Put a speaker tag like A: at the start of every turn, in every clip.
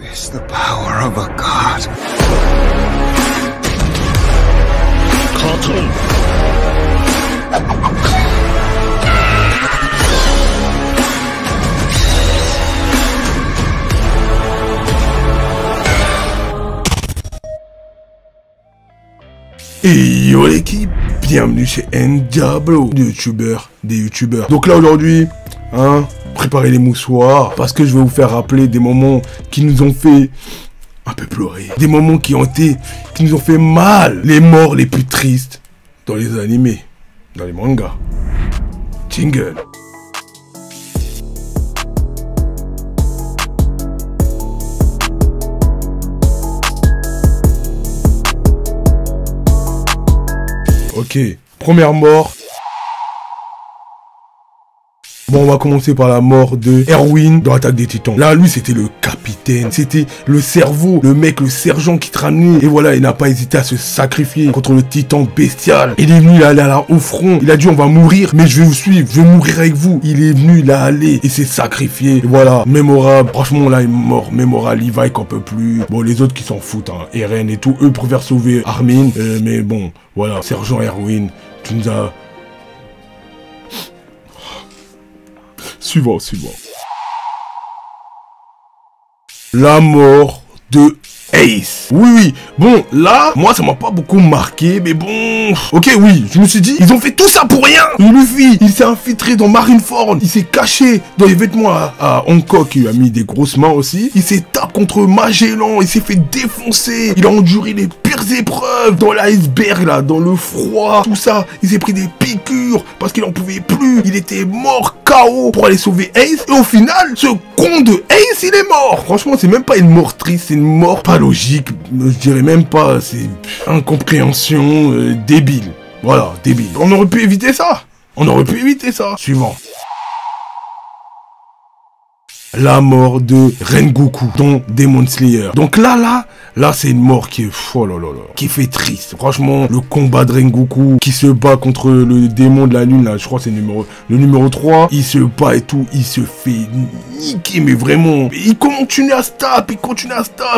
A: It's the power of a god.
B: Cartoon.
C: Et yo l'équipe, bienvenue chez Ndiablo, des youtubeurs. Donc là aujourd'hui, préparez les moussoirs, parce que je vais vous faire rappeler des moments qui nous ont fait un peu pleurer. Des moments qui nous ont fait mal. Les morts les plus tristes dans les animés, dans les mangas. Jingle. Ok, première mort. Bon, on va commencer par la mort de Erwin dans Attaque des Titans. Là, lui, c'était le capitaine, c'était le cerveau, le mec, le sergent qui te ramenait. Et voilà, il n'a pas hésité à se sacrifier contre le titan bestial. Il est venu, il est allé au front. Il a dit, on va mourir, mais je vais vous suivre, je vais mourir avec vous. Il est venu, il est allé, il s'est sacrifié. Et voilà, mémorable. Franchement, là, il est mort, mémorable. Levi qu'on peut plus. Bon, les autres qui s'en foutent, hein, Eren et tout, eux préfèrent sauver Armin. Mais bon, voilà, sergent Erwin, tu nous as... Suivant. La mort de Ace. Oui. Bon, là, moi, ça m'a pas beaucoup marqué, mais bon... Ok, oui, je me suis dit, ils ont fait tout ça pour rien. Luffy, il s'est infiltré dans Marineford. Il s'est caché dans les vêtements à Hancock. Il a mis des grosses mains aussi. Il s'est tapé contre Magellan. Il s'est fait défoncer. Il a enduré les pires épreuves dans l'iceberg, là, dans le froid. Tout ça, il s'est pris des piqûres parce qu'il en pouvait plus. Il était mort KO pour aller sauver Ace. Et au final, ce con de Ace, il est mort. Franchement, c'est même pas une mort triste, c'est une mort pas logique. Je dirais même pas, c'est incompréhension débile. Voilà, débile. On aurait pu éviter ça. Suivant. La mort de Rengoku dans Demon Slayer. Donc là, c'est une mort qui est... Oh là là là. Qui fait triste. Franchement, le combat de Rengoku qui se bat contre le démon de la lune, là, je crois que c'est le numéro 3. Il se bat et tout, il se fait niquer, mais vraiment. Il continue à se taper,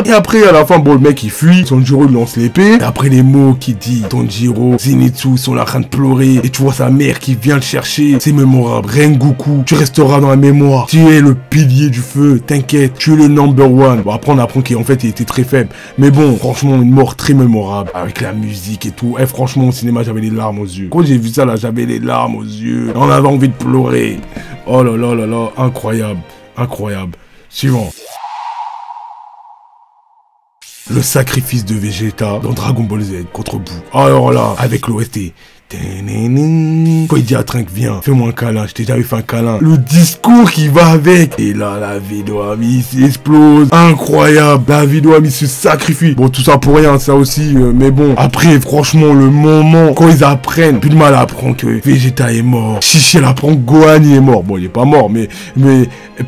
C: Et après, à la fin, bon, le mec, il fuit. Tanjiro lui lance l'épée. Et après, les mots qu'il dit, Tanjiro, Zenitsu sont là en train de pleurer. Et tu vois sa mère qui vient le chercher. C'est mémorable. Rengoku, tu resteras dans la mémoire. Tu es le pilier du feu, t'inquiète, tu es le number one. Bon, après on apprend qu'en fait il était très faible, mais bon, franchement une mort très mémorable avec la musique et tout. Et franchement au cinéma j'avais les larmes aux yeux. Quand j'ai vu ça là, j'avais les larmes aux yeux, on avait envie de pleurer. Oh là là là là, incroyable. Suivant. Le sacrifice de Vegeta dans Dragon Ball Z contre Boo. Alors là, avec l'OST. Quand il dit à Trunks, viens, fais-moi un câlin, je t'ai jamais fait un câlin. Le discours qui va avec. Et là, la vidéo ami explose. Incroyable. La vidéo ami se sacrifie. Bon, tout ça pour rien, ça aussi. Mais bon, après, franchement, le moment, quand ils apprennent, plus de mal à apprendre que Vegeta est mort. Chichi, elle apprend que Gohan, il est mort. Bon, il est pas mort, mais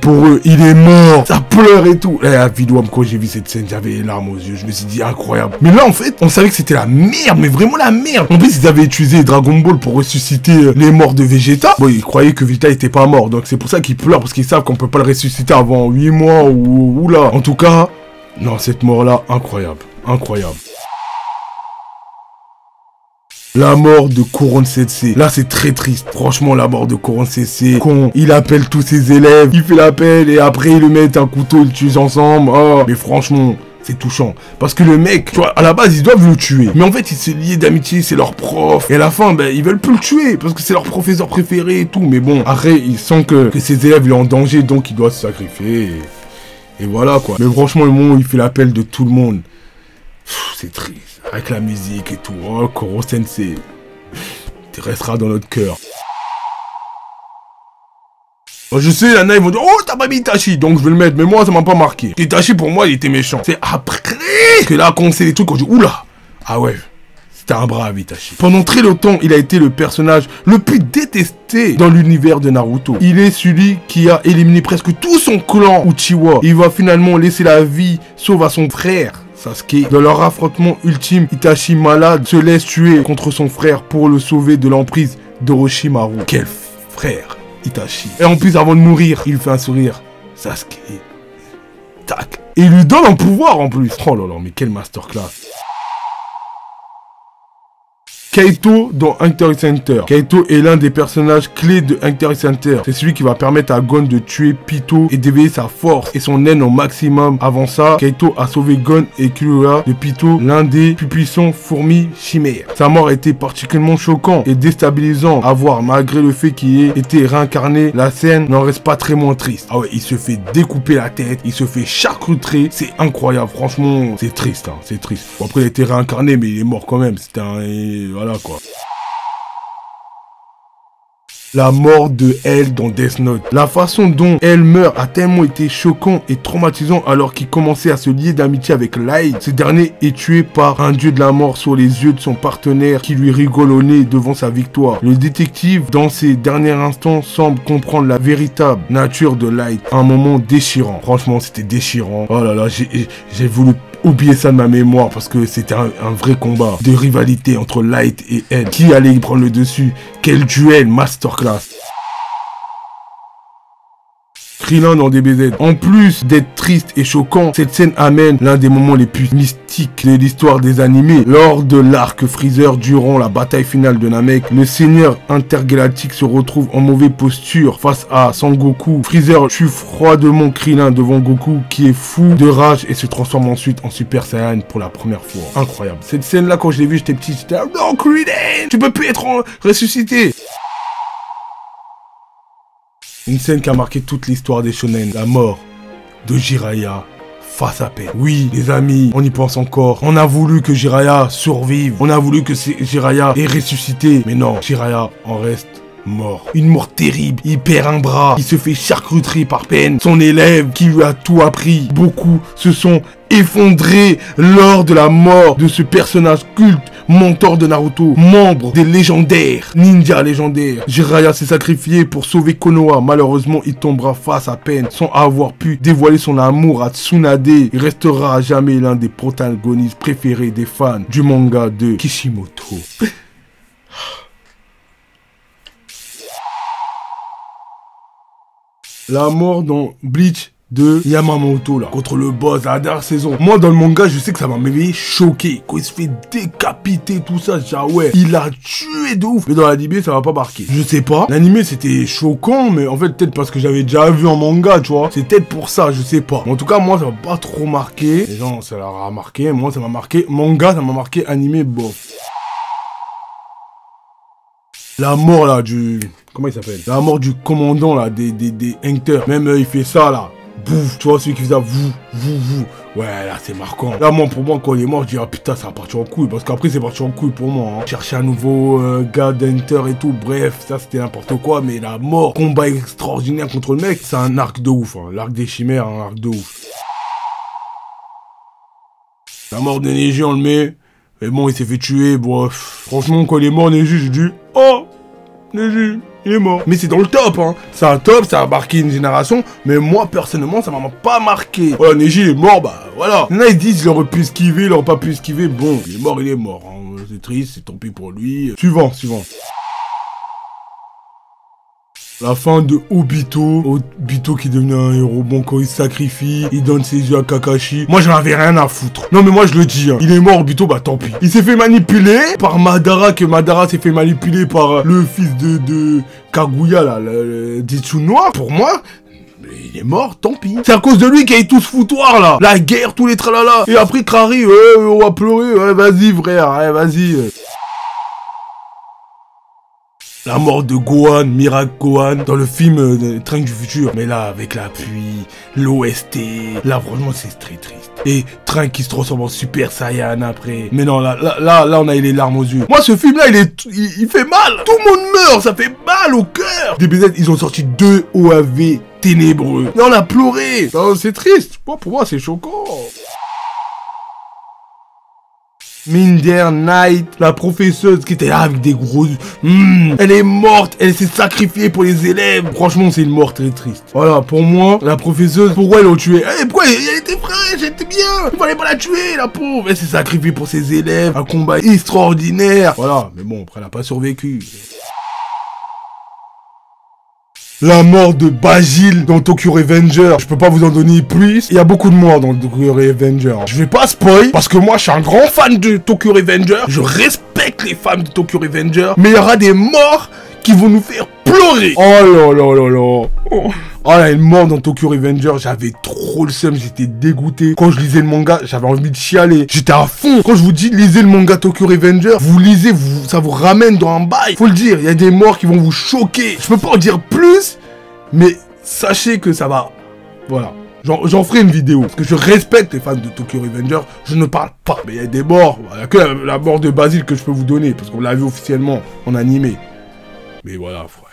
C: pour eux, il est mort. Ça pleure et tout. Là, la vidéo, quand j'ai vu cette scène, j'avais les larmes aux yeux. Je me suis dit, incroyable. Mais là, en fait, on savait que c'était la merde, mais vraiment la merde. En plus, ils avaient utilisé Dragon Ball pour ressusciter les morts de Vegeta. Bon, ils croyaient que Vegeta était pas mort, donc c'est pour ça qu'ils pleurent, parce qu'ils savent qu'on peut pas le ressusciter avant 8 mois ou là. En tout cas, non, cette mort-là, incroyable. La mort de Kuron Sensei. Là, c'est très triste. Franchement, la mort de Kuron Sensei. Il appelle tous ses élèves, il fait l'appel et après, ils le mettent un couteau, ils le tuent ensemble. Oh, mais franchement... c'est touchant. Parce que le mec, tu vois, à la base, ils doivent le tuer. Mais en fait, ils se lient d'amitié, c'est leur prof. Et à la fin, ben, ils veulent plus le tuer. Parce que c'est leur professeur préféré et tout. Mais bon, après, ils sentent que ses élèves, il est en danger. Donc, il doit se sacrifier. Et voilà, quoi. Mais franchement, le moment où il fait l'appel de tout le monde, c'est triste. Avec la musique et tout. Oh, Koro Sensei. Tu resteras dans notre cœur. Je sais, il y en a, ils vont dire, oh, t'as pas mis Itachi, donc je vais le mettre, mais moi, ça m'a pas marqué. Itachi, pour moi, il était méchant. C'est après que là, quand on sait les trucs, on dit, oula, ah ouais, c'était un brave Itachi. Pendant très longtemps, il a été le personnage le plus détesté dans l'univers de Naruto. Il est celui qui a éliminé presque tout son clan Uchiwa. Il va finalement laisser la vie, sauf à son frère Sasuke. Dans leur affrontement ultime, Itachi malade se laisse tuer contre son frère pour le sauver de l'emprise d'Orochimaru. Quel frère Itachi. Et en plus, avant de mourir, il fait un sourire. Sasuke, tac. Et il lui donne un pouvoir en plus. Oh là là, mais quelle masterclass. Kaito dans Hunter x Hunter. Kaito est l'un des personnages clés de Hunter x Hunter. C'est celui qui va permettre à Gon de tuer Pitou et d'éveiller sa force et son haine au maximum. Avant ça, Kaito a sauvé Gon et Killua de Pitou, l'un des plus puissants fourmis chimères. Sa mort a été particulièrement choquant et déstabilisant à voir, malgré le fait qu'il ait été réincarné. La scène n'en reste pas très moins triste. Ah ouais, il se fait découper la tête, il se fait charcuterie. C'est incroyable, franchement, c'est triste, hein, c'est triste. Bon, après, il a été réincarné, mais il est mort quand même. C'était un... Voilà quoi. La mort de Elle dans Death Note. La façon dont Elle meurt a tellement été choquant et traumatisant alors qu'il commençait à se lier d'amitié avec Light. Ce dernier est tué par un dieu de la mort sur les yeux de son partenaire qui lui rigole au nez devant sa victoire. Le détective, dans ses derniers instants, semble comprendre la véritable nature de Light. Un moment déchirant. Franchement, c'était déchirant. Oh là là, j'ai voulu oublier ça de ma mémoire parce que c'était un vrai combat de rivalité entre Light et Elle. Qui allait y prendre le dessus? Quel duel masterclass. Krillin dans DBZ. En plus d'être triste et choquant, cette scène amène l'un des moments les plus mystiques de l'histoire des animés. Lors de l'arc Freezer, durant la bataille finale de Namek, le seigneur intergalactique se retrouve en mauvaise posture face à Sangoku. Freezer tue froidement Krillin devant Goku qui est fou de rage et se transforme ensuite en Super Saiyan pour la première fois. Incroyable. Cette scène là, quand je l'ai vue, j'étais petit, j'étais « Non, Krillin, tu peux plus être ressuscité !» Une scène qui a marqué toute l'histoire des shonen, la mort de Jiraiya face à Pain. Oui, les amis, on y pense encore. On a voulu que Jiraiya survive. On a voulu que Jiraiya ait ressuscité. Mais non, Jiraiya en reste mort. Une mort terrible. Il perd un bras. Il se fait charcuterie par Pain. Son élève qui lui a tout appris. Beaucoup se sont effondrés lors de la mort de ce personnage culte, mentor de Naruto, membre des légendaires, ninja légendaires. Jiraiya s'est sacrifié pour sauver Konoha. Malheureusement, il tombera face à Pain sans avoir pu dévoiler son amour à Tsunade. Il restera à jamais l'un des protagonistes préférés des fans du manga de Kishimoto. La mort dans Bleach de Yamamoto là, contre le boss à la dernière saison. Moi dans le manga, je sais que ça m'avait choqué. Quand il se fait décapiter, tout ça, j'ai dit ah ouais, il a tué de ouf. Mais dans l'animé, ça m'a pas marqué. Je sais pas. L'animé c'était choquant, mais en fait peut-être parce que j'avais déjà vu en manga, tu vois. C'est peut-être pour ça, je sais pas. Mais en tout cas, moi ça m'a pas trop marqué. Les gens, ça leur a marqué. Moi ça m'a marqué. Manga, ça m'a marqué. Animé, bof. La mort là du... Comment il s'appelle? La mort du commandant là, des Hunter. Même il fait ça là. Bouf, tu vois, celui qui faisait vous. Ouais, là, c'est marquant. Là, moi, pour moi, quand il est mort, je dis, ah putain, ça va partir en couille. Parce qu'après, c'est parti en couille pour moi. Hein. Chercher un nouveau gars d'Hunter et tout. Bref, ça, c'était n'importe quoi. Mais la mort, combat extraordinaire contre le mec, c'est un arc de ouf. Hein. L'arc des chimères, un arc de ouf. La mort de Neji, on le met. Mais bon, il s'est fait tuer. Bon, franchement, quand il est mort, Neji, j'ai dit, oh, Neji. Il est mort. Mais c'est dans le top, hein. C'est un top, ça a marqué une génération. Mais moi, personnellement, ça m'a pas marqué. Voilà, Neji est mort, bah voilà. Là, ils disent, il aurait pu esquiver, il aurait pas pu esquiver. Bon, il est mort. Hein. C'est triste, c'est tant pis pour lui. Suivant. La fin de Obito. Obito qui est devenu un héros. Bon, quand il se sacrifie, il donne ses yeux à Kakashi. Moi, j'en avais rien à foutre. Non, mais moi, je le dis, hein. Il est mort, Obito, bah tant pis. Il s'est fait manipuler par Madara, que Madara s'est fait manipuler par le fils de Kaguya, là, le Zetsu noir. Pour moi... il est mort, tant pis. C'est à cause de lui qu'il y a eu tout ce foutoir, là. La guerre, tous les tralala. Et après, Kari, on va pleurer. Ouais, vas-y, frère, ouais, vas-y. La mort de Gohan, Miracle Gohan, dans le film Train du futur. Mais là, avec la pluie, l'OST, là, franchement, c'est très triste. Et Train qui se transforme en Super Saiyan après. Mais non, là, on a eu les larmes aux yeux. Moi, ce film-là, il fait mal. Tout le monde meurt, ça fait mal au cœur. DBZ, ils ont sorti 2 OAV ténébreux. Et on a pleuré. C'est triste. Bon, pour moi, c'est choquant. Minder Knight, la professeuse qui était là avec des gros... elle est morte, elle s'est sacrifiée pour les élèves. Franchement, c'est une mort très triste. Voilà, pour moi, la professeuse, pourquoi ils l'ont tuée? Pourquoi elle était fraîche, elle était bien. Il fallait pas la tuer, la pauvre. Elle s'est sacrifiée pour ses élèves, un combat extraordinaire. Voilà, mais bon, après, elle n'a pas survécu. La mort de Basile dans Tokyo Revenger. Je peux pas vous en donner plus. Il y a beaucoup de morts dans Tokyo Revenger. Je vais pas spoil parce que moi je suis un grand fan de Tokyo Revenger. Je respecte les fans de Tokyo Revenger. Mais il y aura des morts qui vont nous faire pleurer. Oh là là là là. Oh là, une mort dans Tokyo Revenger, j'avais trop le seum, j'étais dégoûté. Quand je lisais le manga, j'avais envie de chialer. J'étais à fond. Quand je vous dis, lisez le manga Tokyo Revenger, vous lisez, ça vous ramène dans un bail. Faut le dire, il y a des morts qui vont vous choquer. Je peux pas en dire plus, mais sachez que ça va. Voilà. J'en ferai une vidéo. Parce que je respecte les fans de Tokyo Revenger. Je ne parle pas. Mais il y a des morts. Il n'y a que la mort de Basile que je peux vous donner. Parce qu'on l'a vu officiellement en animé. Mais voilà, frère.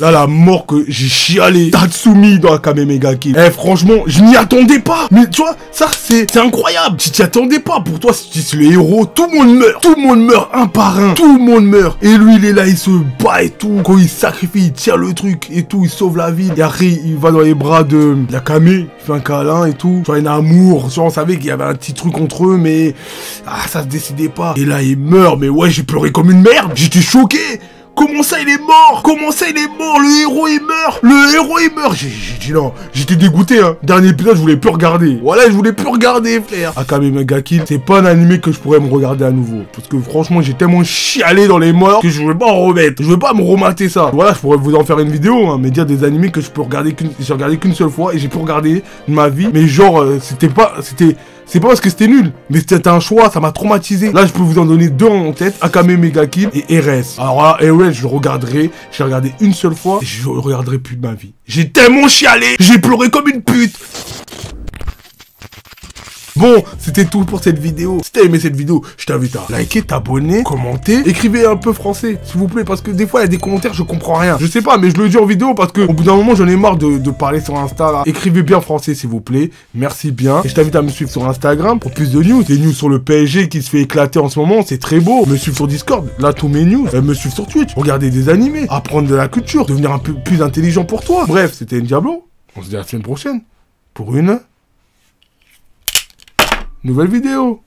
C: Là, la mort que j'ai chialé. Tatsumi dans Akame Mega Kill. Eh, franchement, je m'y attendais pas. Mais tu vois, ça, c'est incroyable. Tu t'y attendais pas. Pour toi, c'est le héros. Tout le monde meurt. Tout le monde meurt un par un. Tout le monde meurt. Et lui, il est là, il se bat et tout. Quand il sacrifie, il tire le truc et tout. Il sauve la ville. Et après, il va dans les bras de Akame. Il fait un câlin et tout. Tu vois, un amour. Tu vois, on savait qu'il y avait un petit truc entre eux, mais ça se décidait pas. Et là, il meurt. Mais ouais, j'ai pleuré comme une merde. J'étais choqué. Comment ça il est mort? Comment ça il est mort? Le héros il meurt. Le héros il meurt. J'ai dit non. J'étais dégoûté hein. Dernier épisode je voulais plus regarder. Voilà, je voulais plus regarder frère. Akame Mega Kill, c'est pas un animé que je pourrais me regarder à nouveau. Parce que franchement j'ai tellement chialé dans les morts que je voulais pas en remettre. Je veux pas me remater ça. Voilà, je pourrais vous en faire une vidéo hein, mais dire des animés que je peux regarder j'ai regardé qu'une seule fois et j'ai pu regarder de ma vie. Mais genre c'est pas parce que c'était nul, mais c'était un choix, ça m'a traumatisé. Là, je peux vous en donner deux en tête, Akame Mega Kill et RS. Alors là, RS, je le regarderai, j'ai regardé une seule fois, et je le regarderai plus de ma vie. J'ai tellement chialé, j'ai pleuré comme une pute. Bon, c'était tout pour cette vidéo. Si t'as aimé cette vidéo, je t'invite à liker, t'abonner, commenter, écrivez un peu français, s'il vous plaît, parce que des fois, il y a des commentaires, je comprends rien. Je sais pas, mais je le dis en vidéo parce que au bout d'un moment, j'en ai marre de parler sur Insta, là. Écrivez bien français, s'il vous plaît. Merci bien. Et je t'invite à me suivre sur Instagram pour plus de news. Des news sur le PSG qui se fait éclater en ce moment, c'est très beau. Me suivre sur Discord, là, tous mes news. Me suivre sur Twitch, regarder des animés, apprendre de la culture, devenir un peu plus intelligent pour toi. Bref, c'était Diablo. On se dit à la semaine prochaine pour une nouvelle vidéo.